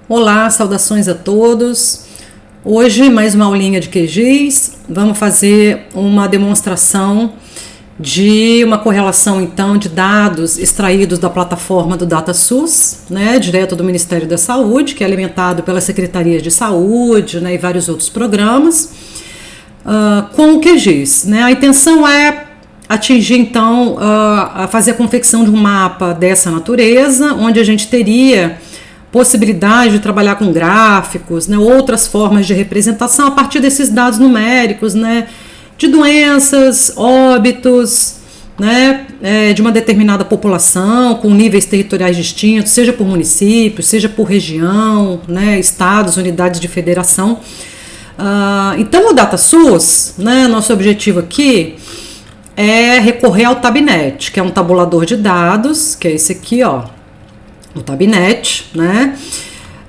Olá, saudações a todos. Hoje, mais uma aulinha de QGIS. Vamos fazer uma demonstração de uma correlação, então, de dados extraídos da plataforma do DataSUS, direto do Ministério da Saúde, que é alimentado pelas Secretarias de Saúde, e vários outros programas, com o QGIS. A intenção é atingir, então, a fazer a confecção de um mapa dessa natureza, onde a gente teria possibilidade de trabalhar com gráficos, outras formas de representação a partir desses dados numéricos, de doenças, óbitos, de uma determinada população, com níveis territoriais distintos, seja por município, seja por região, estados, unidades de federação. Então, o DataSUS, nosso objetivo aqui é recorrer ao Tabnet, que é um tabulador de dados, que é esse aqui, o Tabnet,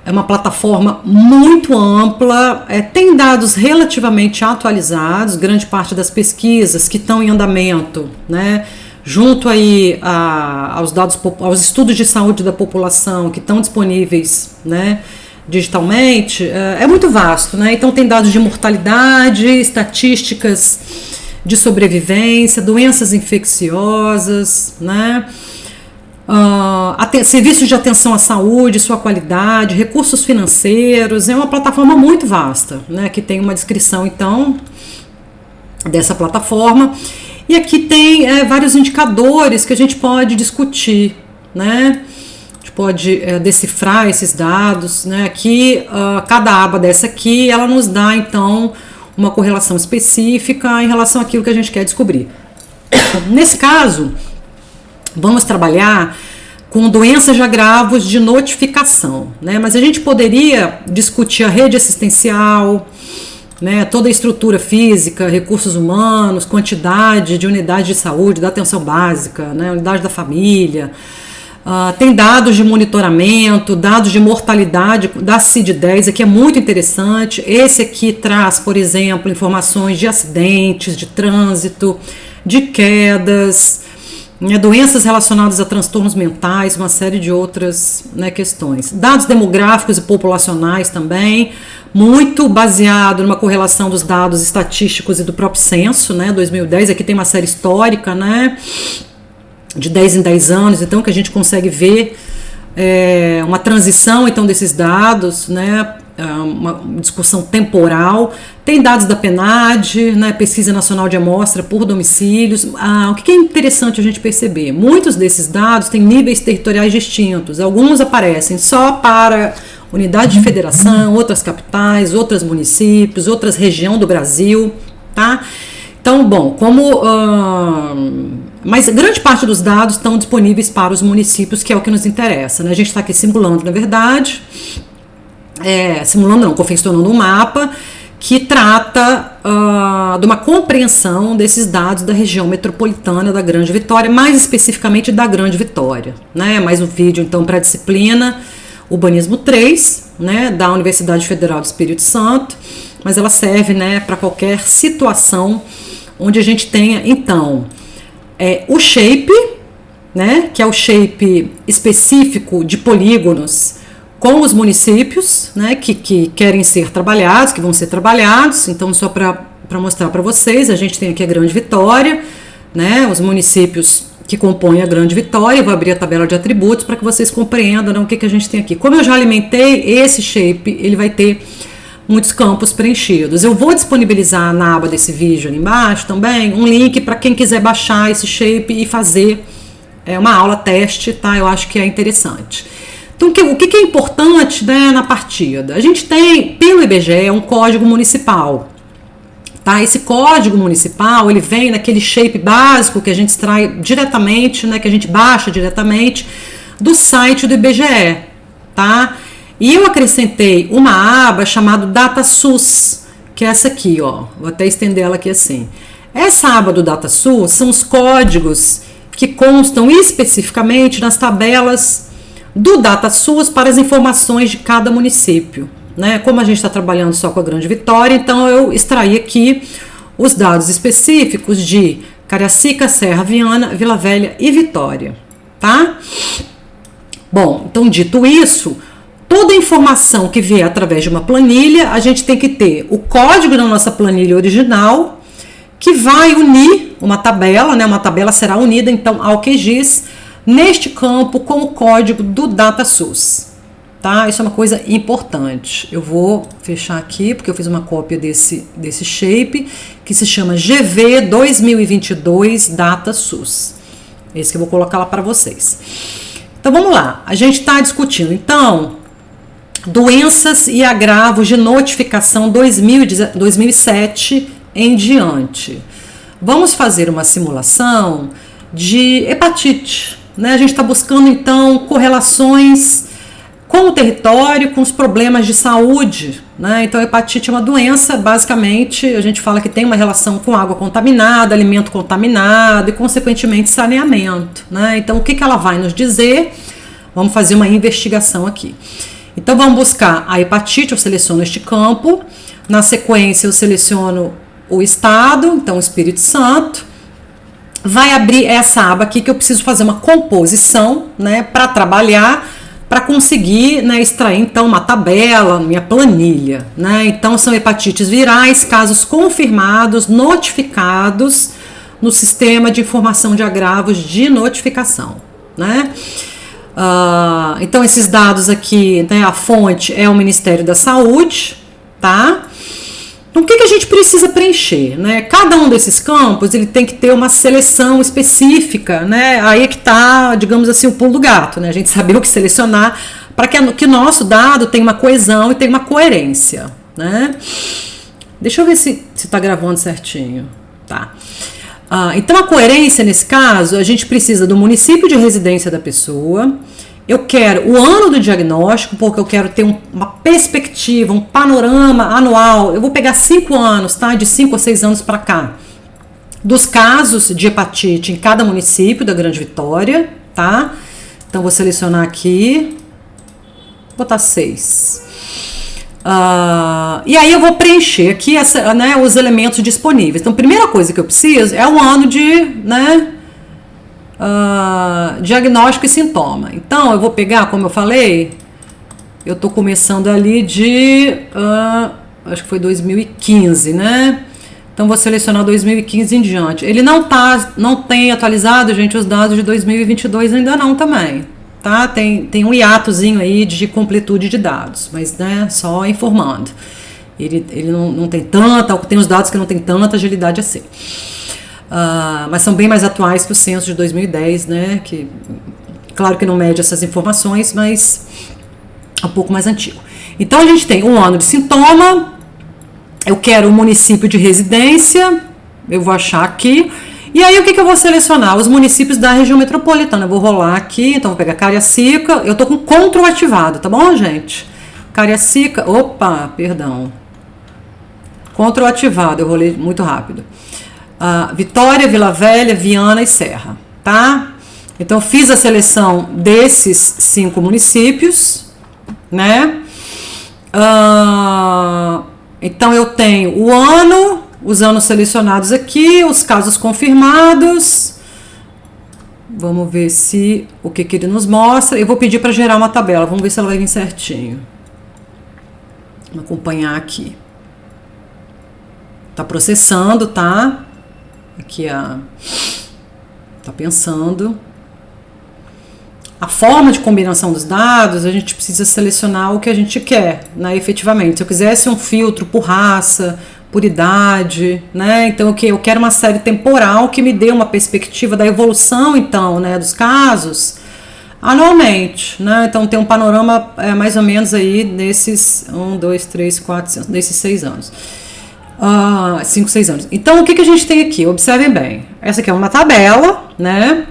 é uma plataforma muito ampla, tem dados relativamente atualizados, grande parte das pesquisas que estão em andamento, junto aí aos estudos de saúde da população que estão disponíveis, digitalmente, é muito vasto, então tem dados de mortalidade, estatísticas de sobrevivência, doenças infecciosas, serviços de atenção à saúde, sua qualidade, recursos financeiros. É uma plataforma muito vasta, que tem uma descrição, então, dessa plataforma. E aqui tem vários indicadores que a gente pode discutir, A gente pode decifrar esses dados, Aqui, cada aba dessa aqui, ela nos dá, então, uma correlação específica em relação àquilo que a gente quer descobrir. Nesse caso, vamos trabalhar com doenças de agravos de notificação, mas a gente poderia discutir a rede assistencial, toda a estrutura física, recursos humanos, quantidade de unidades de saúde, da atenção básica, unidade da família, tem dados de monitoramento, dados de mortalidade da CID-10, aqui é muito interessante. Esse aqui traz, por exemplo, informações de acidentes, de trânsito, de quedas, doenças relacionadas a transtornos mentais, uma série de outras questões. Dados demográficos e populacionais também, muito baseado numa correlação dos dados estatísticos e do próprio censo, 2010, aqui tem uma série histórica, de 10 em 10 anos, então que a gente consegue ver uma transição, então, desses dados, uma discussão temporal. Tem dados da PNAD, Pesquisa Nacional de Amostra por Domicílios. O que é interessante a gente perceber? Muitos desses dados têm níveis territoriais distintos. Alguns aparecem só para unidade de federação, outras capitais, outros municípios, outras regiões do Brasil, tá? Então, bom, mas grande parte dos dados estão disponíveis para os municípios, que é o que nos interessa, A gente está aqui simulando, na verdade, confeccionando um mapa que trata de uma compreensão desses dados da região metropolitana da Grande Vitória, mais especificamente da Grande Vitória, Mais um vídeo, então, para a disciplina Urbanismo 3, da Universidade Federal do Espírito Santo, mas ela serve, para qualquer situação onde a gente tenha, então, o shape, que é o shape específico de polígonos com os municípios, que querem ser trabalhados, que vão ser trabalhados. Então, só para mostrar para vocês, a gente tem aqui a Grande Vitória, os municípios que compõem a Grande Vitória. Eu vou abrir a tabela de atributos para que vocês compreendam, o que a gente tem aqui. Como eu já alimentei, esse shape ele vai ter muitos campos preenchidos. Eu vou disponibilizar na aba desse vídeo ali embaixo também um link para quem quiser baixar esse shape e fazer uma aula teste, tá? Eu acho que é interessante. Então, o que é importante, na partida? A gente tem, pelo IBGE, um código municipal. Tá? Esse código municipal, ele vem naquele shape básico que a gente extrai diretamente, que a gente baixa diretamente do site do IBGE. Tá? E eu acrescentei uma aba chamada DataSUS, que é essa aqui, vou até estender ela aqui assim. Essa aba do DataSUS são os códigos que constam especificamente nas tabelas do DataSUS para as informações de cada município. Como a gente está trabalhando só com a Grande Vitória, então eu extraí aqui os dados específicos de Cariacica, Serra, Viana, Vila Velha e Vitória. Tá? Bom, então dito isso, toda informação que vier através de uma planilha, a gente tem que ter o código da nossa planilha original, que vai unir uma tabela, né? Uma tabela será unida então ao QGIS neste campo com o código do DataSource, tá? Isso é uma coisa importante. Eu vou fechar aqui porque eu fiz uma cópia desse shape que se chama GV 2022 DataSource. Esse que eu vou colocar lá para vocês. Então vamos lá. A gente está discutindo então doenças e agravos de notificação 2007 em diante. Vamos fazer uma simulação de hepatite, né? A gente está buscando então correlações com o território, com os problemas de saúde, né? Então a hepatite é uma doença, basicamente a gente fala que tem uma relação com água contaminada, alimento contaminado e consequentemente saneamento, né? Então o que ela vai nos dizer? Vamos fazer uma investigação aqui. Então vamos buscar a hepatite, eu seleciono este campo, na sequência eu seleciono o estado, então o Espírito Santo, vai abrir essa aba aqui que eu preciso fazer uma composição, né, para trabalhar, para conseguir, né, extrair então uma tabela, minha planilha, né? Então são hepatites virais, casos confirmados, notificados no sistema de informação de agravos de notificação, né? Então esses dados aqui, né, a fonte é o Ministério da Saúde, tá? Então, o que a gente precisa preencher, né? Cada um desses campos ele tem que ter uma seleção específica, né? Aí é que está, digamos assim, o pulo do gato, né? A gente saber o que selecionar para que o nosso dado tenha uma coesão e tenha uma coerência, né? Deixa eu ver se está gravando certinho, tá? Então a coerência nesse caso, a gente precisa do município de residência da pessoa. Eu quero o ano do diagnóstico, porque eu quero ter uma perspectiva, um panorama anual. Eu vou pegar 5 anos, tá? De 5 a 6 anos para cá. Dos casos de hepatite em cada município da Grande Vitória, tá? Então vou selecionar aqui, vou botar 6. E aí eu vou preencher aqui né, os elementos disponíveis. Então, a primeira coisa que eu preciso é um ano de, né, diagnóstico e sintoma. Então, eu vou pegar, como eu falei, eu estou começando ali de, acho que foi 2015, né? Então, vou selecionar 2015 em diante. Ele não tem atualizado, gente, os dados de 2022 ainda não também. Tá? Tem um hiatozinho aí de completude de dados, mas né, só informando. Ele não tem tem os dados que não tem tanta agilidade assim. Mas são bem mais atuais que o censo de 2010, né? Que, claro que não mede essas informações, mas é um pouco mais antigo. Então a gente tem um ano de sintoma, eu quero o município de residência, eu vou achar aqui. E aí o que eu vou selecionar? Os municípios da região metropolitana. Eu vou rolar aqui, então vou pegar Cariacica. Eu tô com CTRL ativado, tá bom, gente? Cariacica, CTRL ativado, eu rolei muito rápido. Vitória, Vila Velha, Viana e Serra, tá? Então fiz a seleção desses 5 municípios, né? Então eu tenho o ano, os anos selecionados aqui, os casos confirmados. Vamos ver o que ele nos mostra. Eu vou pedir para gerar uma tabela. Vamos ver se ela vai vir certinho. Vou acompanhar aqui. Tá processando, tá? Aqui tá pensando. A forma de combinação dos dados, a gente precisa selecionar o que a gente quer, né, efetivamente. Se eu quisesse um filtro por raça, por idade, né? Então eu quero uma série temporal que me dê uma perspectiva da evolução, então, né, dos casos anualmente, né? Então tem um panorama mais ou menos aí desses 6 anos. 5, 6 anos. Então o que a gente tem aqui? Observem bem. Essa aqui é uma tabela, né?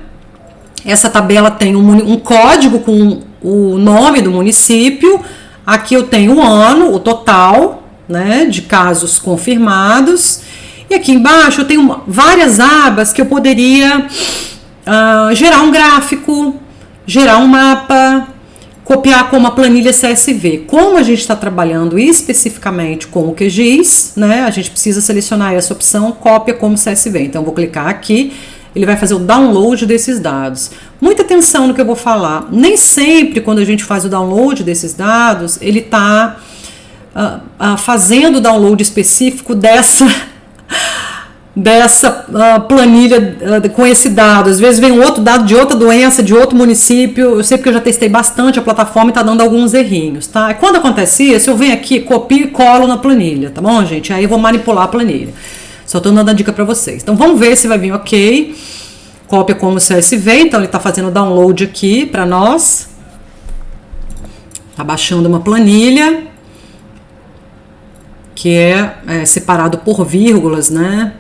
Essa tabela tem um código com o nome do município. Aqui eu tenho o ano, o total, né, de casos confirmados. E aqui embaixo eu tenho várias abas que eu poderia gerar um gráfico, gerar um mapa, copiar com uma planilha CSV. Como a gente está trabalhando especificamente com o QGIS, né, a gente precisa selecionar essa opção, cópia como CSV. Então, eu vou clicar aqui, ele vai fazer o download desses dados. Muita atenção no que eu vou falar. Nem sempre quando a gente faz o download desses dados, ele está fazendo o download específico dessa planilha com esse dado. Às vezes vem um outro dado de outra doença, de outro município. Eu sei porque eu já testei bastante a plataforma e está dando alguns errinhos, tá? Quando acontece isso, eu venho aqui, copio e colo na planilha, tá bom, gente? Aí eu vou manipular a planilha. Só estou dando a dica para vocês. Então vamos ver se vai vir ok. Cópia como CSV, então ele está fazendo o download aqui para nós. Está baixando uma planilha que é separado por vírgulas, né?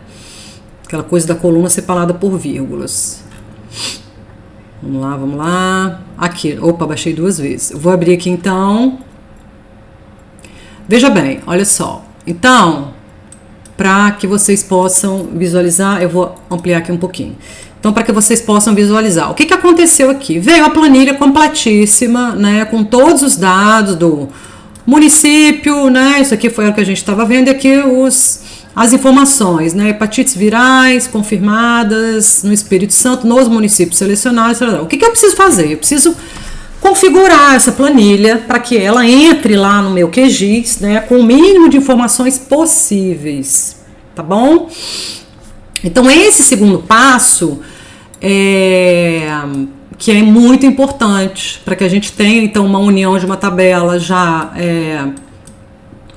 Aquela coisa da coluna separada por vírgulas. Vamos lá. Aqui, opa, baixei 2 vezes. Eu vou abrir aqui então. Veja bem, olha só. Então, para que vocês possam visualizar, eu vou ampliar aqui um pouquinho. Então, para que vocês possam visualizar. O que aconteceu aqui? Veio a planilha completíssima, né? Com todos os dados do município, né? Isso aqui foi o que a gente estava vendo. E aqui as informações, né? Hepatites virais confirmadas no Espírito Santo, nos municípios selecionados. O que eu preciso fazer? Eu preciso configurar essa planilha para que ela entre lá no meu QGIS, né? Com o mínimo de informações possíveis, tá bom? Então, esse segundo passo que é muito importante para que a gente tenha, então, uma união de uma tabela já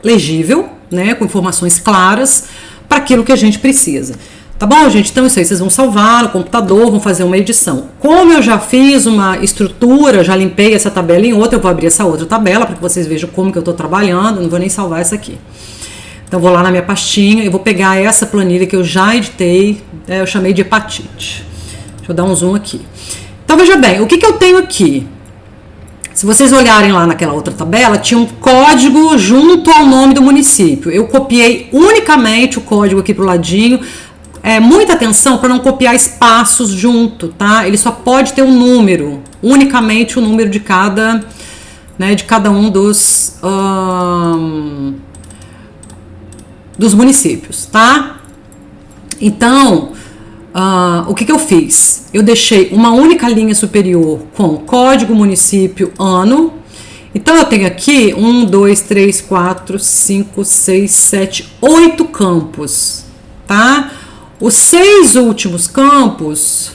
legível, né, com informações claras para aquilo que a gente precisa. Tá bom, gente? Então, isso aí vocês vão salvar no computador, vão fazer uma edição. Como eu já fiz uma estrutura, já limpei essa tabela em outra, eu vou abrir essa outra tabela para que vocês vejam como que eu estou trabalhando, não vou nem salvar essa aqui. Então, vou lá na minha pastinha e vou pegar essa planilha que eu já editei, eu chamei de hepatite. Deixa eu dar um zoom aqui. Então, veja bem, o que eu tenho aqui? Se vocês olharem lá naquela outra tabela, tinha um código junto ao nome do município. Eu copiei unicamente o código aqui pro ladinho. Muita atenção para não copiar espaços junto, tá? Ele só pode ter um número, unicamente o número de cada, né, de cada um dos municípios, tá? Então, o que eu fiz? Eu deixei uma única linha superior com código, município, ano. Então, eu tenho aqui 1, 2, 3, 4, 5, 6, 7, 8 campos, tá? Os 6 últimos campos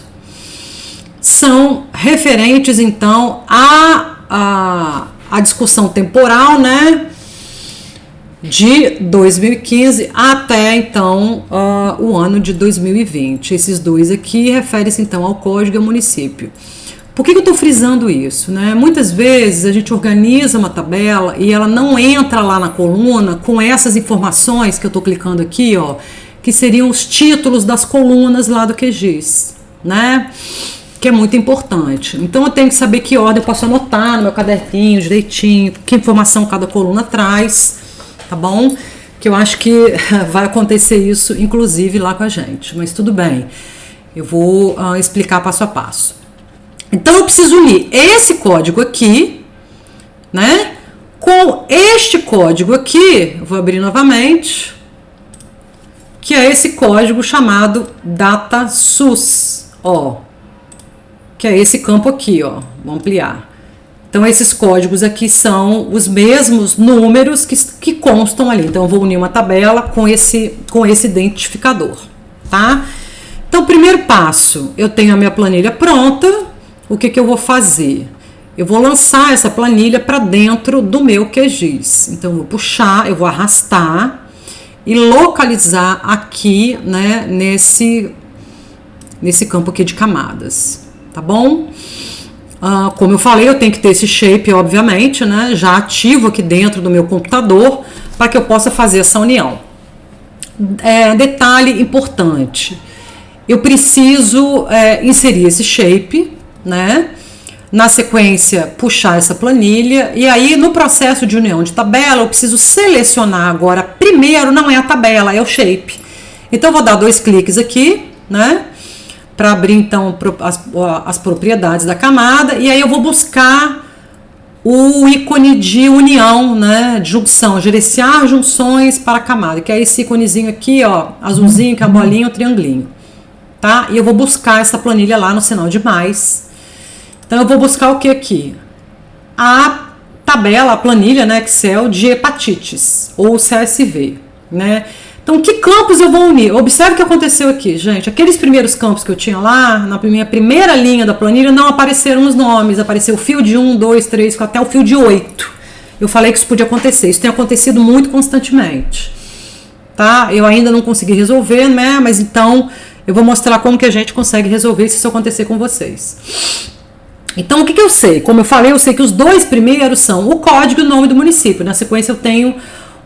são referentes, então, à discussão temporal, né? De 2015 até, então, o ano de 2020. Esses dois aqui referem-se, então, ao código e ao município. Por que eu estou frisando isso, né? Muitas vezes a gente organiza uma tabela e ela não entra lá na coluna com essas informações que eu estou clicando aqui, ó, que seriam os títulos das colunas lá do QGIS, né? Que é muito importante. Então, eu tenho que saber que ordem eu posso anotar no meu caderninho direitinho, que informação cada coluna traz, tá bom? Que eu acho que vai acontecer isso, inclusive, lá com a gente. Mas tudo bem, eu vou explicar passo a passo. Então, eu preciso unir esse código aqui, né? Com este código aqui, eu vou abrir novamente, que é esse código chamado DataSUS, ó. Que é esse campo aqui, ó. Vou ampliar. Então, esses códigos aqui são os mesmos números que constam ali. Então, eu vou unir uma tabela com esse identificador, tá? Então, primeiro passo, eu tenho a minha planilha pronta. O que eu vou fazer? Eu vou lançar essa planilha para dentro do meu QGIS. Então, eu vou puxar, eu vou arrastar e localizar aqui, né, nesse campo aqui de camadas, tá bom? Como eu falei, eu tenho que ter esse shape, obviamente, né, já ativo aqui dentro do meu computador para que eu possa fazer essa união. Detalhe importante, eu preciso inserir esse shape, né, na sequência puxar essa planilha e aí no processo de união de tabela eu preciso selecionar agora, primeiro não é a tabela, é o shape. Então eu vou dar 2 cliques aqui, né, para abrir então as propriedades da camada e aí eu vou buscar o ícone de união, né, de junção, gerenciar junções para a camada, que é esse íconezinho aqui, ó, azulzinho, que é a bolinha, o triangulinho, tá? E eu vou buscar essa planilha lá no sinal de mais. Então eu vou buscar o que aqui? A tabela, a planilha, né, Excel de hepatites ou CSV, né? Então, que campos eu vou unir? Observe o que aconteceu aqui, gente. Aqueles primeiros campos que eu tinha lá, na minha primeira linha da planilha, não apareceram os nomes. Apareceu o field 1, 2, 3, até o field 8. Eu falei que isso podia acontecer. Isso tem acontecido muito constantemente. Tá? Eu ainda não consegui resolver, né? Mas então, eu vou mostrar como que a gente consegue resolver se isso acontecer com vocês. Então, o que eu sei? Como eu falei, eu sei que os dois primeiros são o código e o nome do município. Na sequência, eu tenho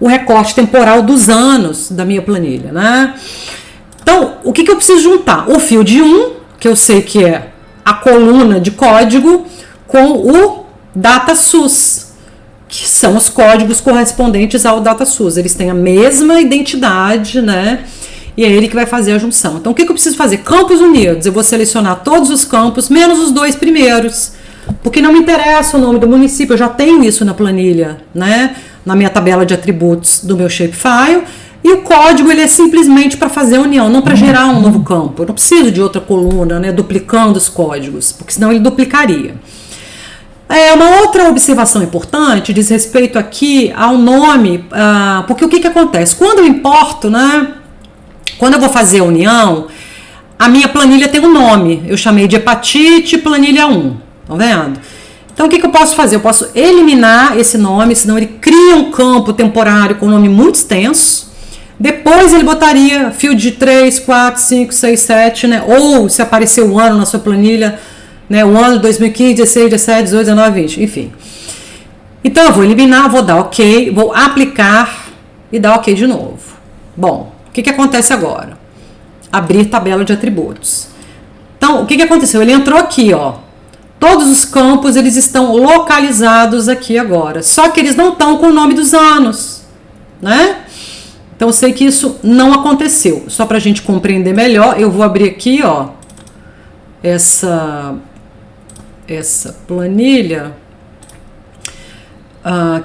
o recorte temporal dos anos da minha planilha, né? Então, o que eu preciso juntar? O field 1, que eu sei que é a coluna de código, com o DataSUS, que são os códigos correspondentes ao DataSUS. Eles têm a mesma identidade, né? E é ele que vai fazer a junção. Então, o que eu preciso fazer? Campos unidos. Eu vou selecionar todos os campos, menos os dois primeiros. Porque não me interessa o nome do município, eu já tenho isso na planilha, né? Na minha tabela de atributos do meu shapefile. E o código, ele é simplesmente para fazer a união, não para gerar um novo campo. Eu não preciso de outra coluna, né? Duplicando os códigos, porque senão ele duplicaria. Uma outra observação importante diz respeito aqui ao nome, porque o que acontece? Quando eu importo, né? Quando eu vou fazer a união, a minha planilha tem um nome. Eu chamei de hepatite planilha 1. Estão vendo? Então, o que eu posso fazer? Eu posso eliminar esse nome, senão ele cria um campo temporário com um nome muito extenso. Depois ele botaria field 3, 4, 5, 6, 7, né? Ou se aparecer o ano na sua planilha, né? O ano de 2015, 16, 17, 18, 19, 20, enfim. Então, eu vou eliminar, vou dar OK, vou aplicar e dar OK de novo. Bom, o que acontece agora? Abrir tabela de atributos. Então, o que aconteceu? Ele entrou aqui, ó. Todos os campos, eles estão localizados aqui agora. Só que eles não estão com o nome dos anos, né? Então, eu sei que isso não aconteceu. Só para a gente compreender melhor, eu vou abrir aqui, ó, essa planilha,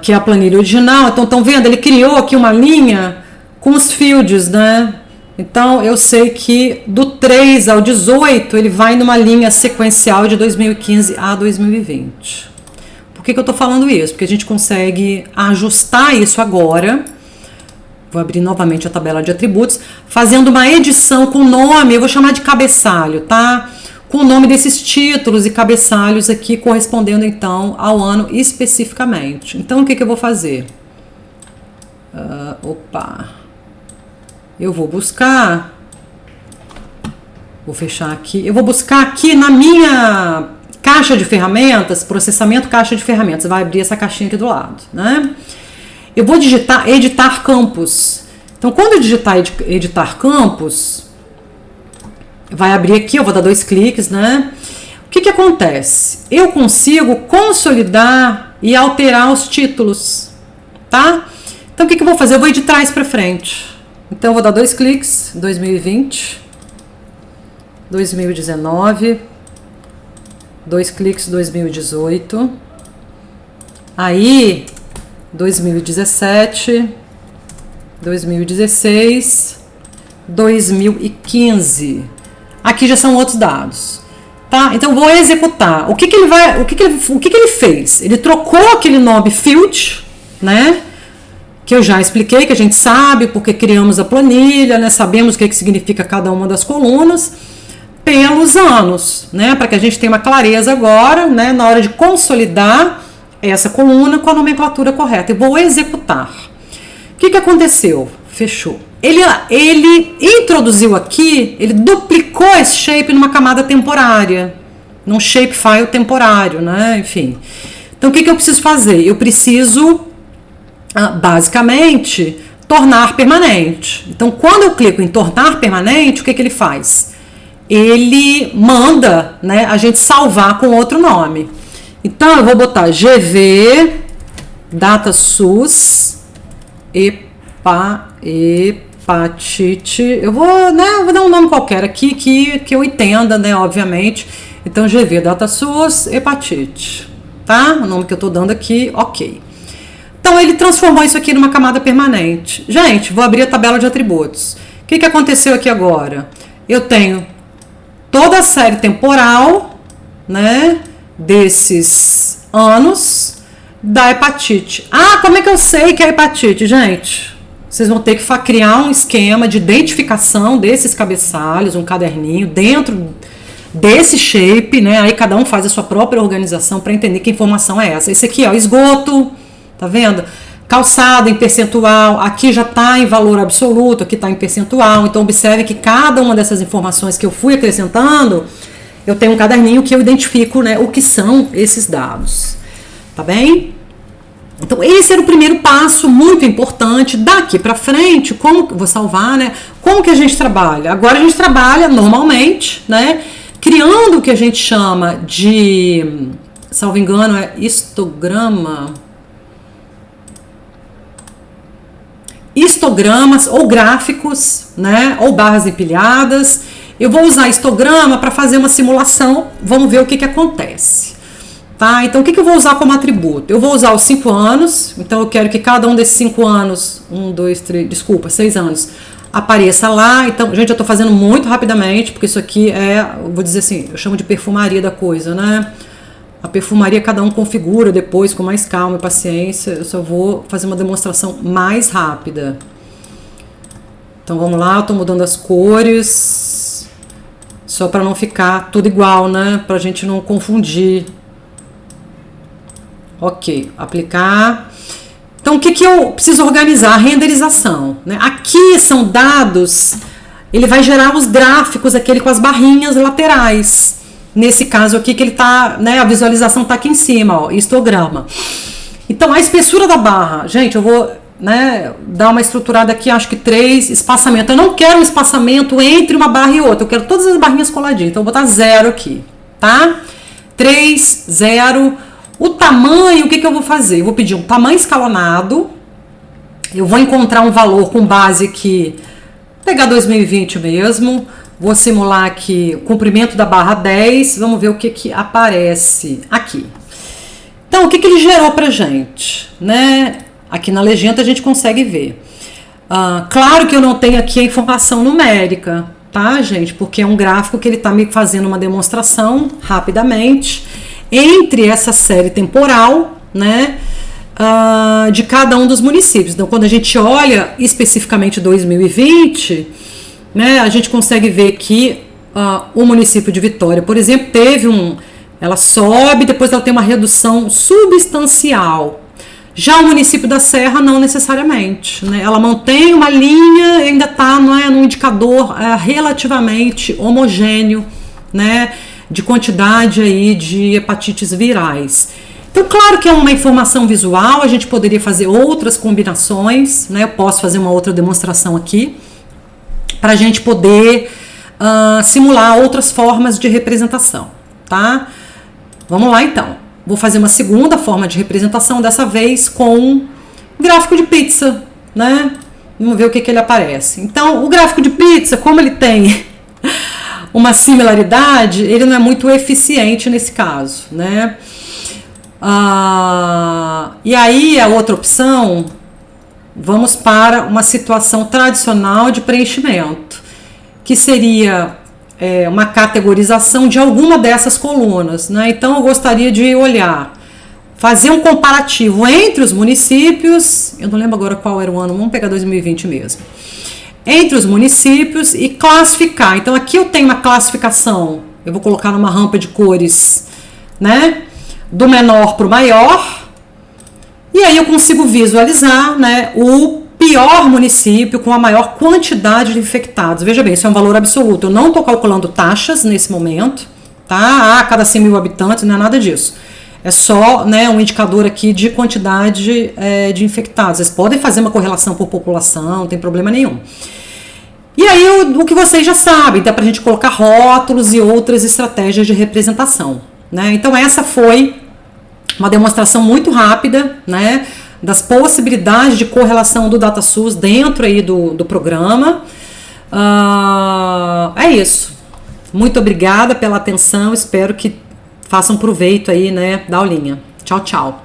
que é a planilha original. Então, estão vendo? Ele criou aqui uma linha com os fields, né? Então, eu sei que do 3 ao 18, ele vai numa linha sequencial de 2015 a 2020. Por que eu estou falando isso? Porque a gente consegue ajustar isso agora. Vou abrir novamente a tabela de atributos, fazendo uma edição com o nome, eu vou chamar de cabeçalho, tá? Com o nome desses títulos e cabeçalhos aqui, correspondendo, então, ao ano especificamente. Então, o que eu vou fazer? Eu vou buscar, vou fechar aqui, eu vou buscar aqui na minha caixa de ferramentas, processamento caixa de ferramentas, vai abrir essa caixinha aqui do lado, né? Eu vou digitar editar campos. Então, quando eu digitar editar campos, vai abrir aqui, eu vou dar 2 cliques, né? O que acontece? Eu consigo consolidar e alterar os títulos, tá? Então, o que eu vou fazer? Eu vou editar isso para frente. Então, eu vou dar 2 cliques, 2020, 2019, 2 cliques, 2018, aí 2017, 2016, 2015. Aqui já são outros dados, tá? Então, vou executar. O que ele fez? Ele trocou aquele nome field, né? Que eu já expliquei, que a gente sabe porque criamos a planilha, né? Sabemos o que significa cada uma das colunas, pelos anos, né? Para que a gente tenha uma clareza agora, né? Na hora de consolidar essa coluna com a nomenclatura correta. Eu vou executar. O que aconteceu? Fechou. Ele introduziu aqui, ele duplicou esse shape numa camada temporária, num shapefile temporário, né? Enfim. Então, o que eu preciso fazer? Eu preciso basicamente tornar permanente. Então, quando eu clico em tornar permanente, o que ele faz? Ele manda, né, a gente salvar com outro nome. Então, eu vou botar GV DataSUS hepatite. Eu vou dar um nome qualquer aqui que eu entenda, né, obviamente. Então, GV DataSUS hepatite, tá? O nome que eu tô dando aqui, ok. Então, ele transformou isso aqui numa camada permanente. Gente, vou abrir a tabela de atributos. O que aconteceu aqui agora? Eu tenho toda a série temporal, né, desses anos da hepatite. Ah, como é que eu sei que é hepatite, gente? Vocês vão ter que criar um esquema de identificação desses cabeçalhos, um caderninho dentro desse shape, né? Aí cada um faz a sua própria organização para entender que informação é essa. Esse aqui, ó, esgoto, tá vendo? Calçado em percentual, aqui já está em valor absoluto, aqui está em percentual. Então observe que cada uma dessas informações que eu fui acrescentando, eu tenho um caderninho que eu identifico, né, o que são esses dados, tá bem? Então esse era o primeiro passo muito importante. Daqui para frente, como vou salvar, né? Como que a gente trabalha? Agora a gente trabalha normalmente, né? Criando o que a gente chama de, salvo engano, é histogramas ou gráficos, né? Ou barras empilhadas. Eu vou usar histograma para fazer uma simulação. Vamos ver o que acontece. Tá? Então, o que eu vou usar como atributo? Eu vou usar os 5 anos, então eu quero que cada um desses 5 anos, 6 anos, apareça lá. Então, gente, eu estou fazendo muito rapidamente, porque isso aqui vou dizer assim, eu chamo de perfumaria da coisa, né? A perfumaria cada um configura depois com mais calma e paciência, eu só vou fazer uma demonstração mais rápida. Então, vamos lá, eu estou mudando as cores, só para não ficar tudo igual, né? Para a gente não confundir. Ok, aplicar. Então, o que eu preciso organizar? A renderização, né? Aqui são dados, ele vai gerar os gráficos, aquele com as barrinhas laterais. Nesse caso aqui que ele tá, né? A visualização tá aqui em cima, ó, histograma. Então, a espessura da barra, gente, eu vou, né, dar uma estruturada aqui, acho que 3, espaçamento. Eu não quero um espaçamento entre uma barra e outra, eu quero todas as barrinhas coladinhas. Então, eu vou botar 0 aqui, tá? 3, 0. O tamanho, o que eu vou fazer? Eu vou pedir um tamanho escalonado, eu vou encontrar um valor com base aqui, pegar 2020 mesmo, vou simular aqui o comprimento da barra 10, vamos ver o que aparece aqui. Então, o que ele gerou pra gente, né? Aqui na legenda a gente consegue ver. Claro que eu não tenho aqui a informação numérica, tá, gente? Porque é um gráfico que ele tá me fazendo uma demonstração rapidamente entre essa série temporal, né, de cada um dos municípios. Então, quando a gente olha especificamente 2020, né, a gente consegue ver que o município de Vitória, por exemplo, ela sobe, depois ela tem uma redução substancial. Já o município da Serra, não necessariamente, né, ela mantém uma linha, ainda está num indicador relativamente homogêneo, né, de quantidade aí de hepatites virais. Então, claro que é uma informação visual, a gente poderia fazer outras combinações, né? Eu posso fazer uma outra demonstração aqui, para a gente poder simular outras formas de representação, tá? Vamos lá, então. Vou fazer uma segunda forma de representação, dessa vez com gráfico de pizza, né? Vamos ver o que ele aparece. Então, o gráfico de pizza, como ele tem uma similaridade, ele não é muito eficiente nesse caso, né? E aí a outra opção, vamos para uma situação tradicional de preenchimento, que seria uma categorização de alguma dessas colunas, né? Então eu gostaria de fazer um comparativo entre os municípios, eu não lembro agora qual era o ano, vamos pegar 2020 mesmo, entre os municípios e classificar. Então aqui eu tenho uma classificação, eu vou colocar numa rampa de cores, né, do menor para o maior, e aí eu consigo visualizar, né, o pior município com a maior quantidade de infectados. Veja bem, isso é um valor absoluto, eu não estou calculando taxas nesse momento, tá? Cada 100 mil habitantes, não é nada disso. É só, né, um indicador aqui de quantidade de infectados. Vocês podem fazer uma correlação por população, não tem problema nenhum. E aí, o que vocês já sabem, dá para a gente colocar rótulos e outras estratégias de representação, né? Então, essa foi uma demonstração muito rápida, né, das possibilidades de correlação do DataSUS dentro aí do programa. É isso. Muito obrigada pela atenção, espero que façam proveito aí, né, da aulinha. Tchau, tchau.